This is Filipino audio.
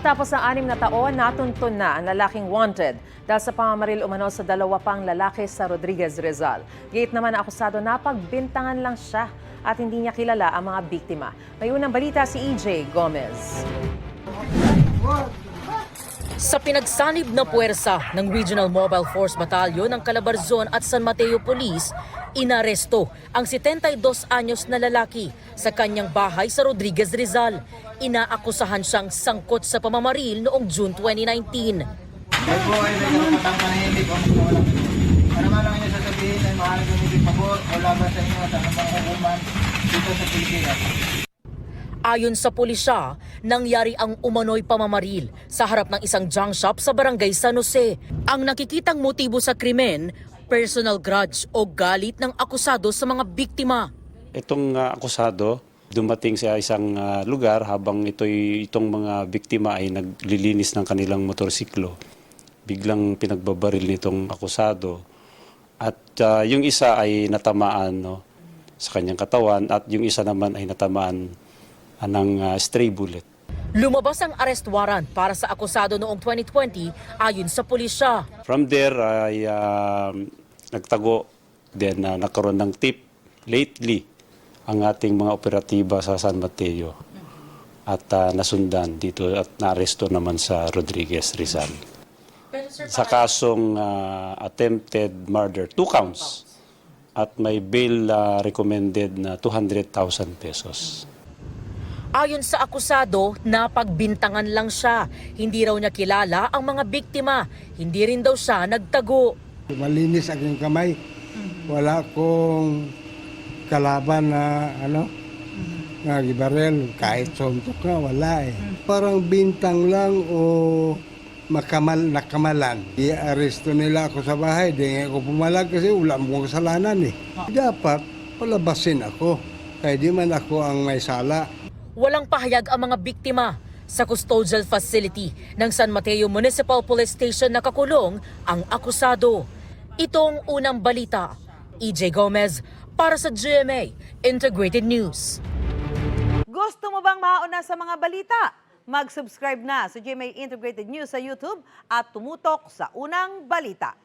Matapos ang 6 na taon, natuntun na ang lalaking wanted dahil sa pamamaril umano sa 2 pang lalaki sa Rodriguez, Rizal. Gate naman ang akusado na pagbintangan lang siya at hindi niya kilala ang mga biktima. May unang balita si EJ Gomez. Sa pinagsanib na puwersa ng Regional Mobile Force Battalion ng Calabarzon at San Mateo Police, inaresto ang 72 anyos na lalaki sa kanyang bahay sa Rodriguez, Rizal. Inaakusahan siyang sangkot sa pamamaril noong June 2019. Ay po ay may karapatang manahimik o magpawalang ito. Ano man lang inyo sasabihin ay maaaring gamitin pabor o laban sa inyo sa anumang hukuman dito sa Pilipinas. Ayon sa pulisya, nangyari ang umano'y pamamaril sa harap ng isang junk shop sa barangay San Jose. Ang nakikitang motibo sa krimen, personal grudge o galit ng akusado sa mga biktima. Itong akusado dumating sa isang lugar habang itong mga biktima ay naglilinis ng kanilang motorsiklo. Biglang pinagbabaril nitong akusado at yung isa ay natamaan sa kanyang katawan at yung isa naman ay natamaan ng stray bullet. Lumabas ang arrest warrant para sa akusado noong 2020 ayon sa pulisya. From there ay nagtago then nagkaroon ng tip lately ang ating mga operatiba sa San Mateo at nasundan dito at naaresto naman sa Rodriguez, Rizal. Sa kasong attempted murder, 2 counts at may bail recommended na 200,000 pesos. Ayon sa akusado, napagbintangan lang siya. Hindi raw niya kilala ang mga biktima. Hindi rin daw siya nagtago. Malinis aking kamay. Wala akong kalaban na nga gibarel. Kahit suntok na, wala eh. Parang bintang lang o nakamalan. I-aresto nila ako sa bahay. Di nga ako pumalag kasi wala mong kasalanan eh. Dapat palabasin ako. Kaya di man ako ang may sala. Walang pahayag ang mga biktima. Sa custodial facility ng San Mateo Municipal Police Station nakakulong ang akusado. Itong unang balita. EJ Gomez para sa GMA Integrated News. Gusto mo bang mauna sa mga balita? Mag-subscribe na sa GMA Integrated News sa YouTube at tumutok sa unang balita.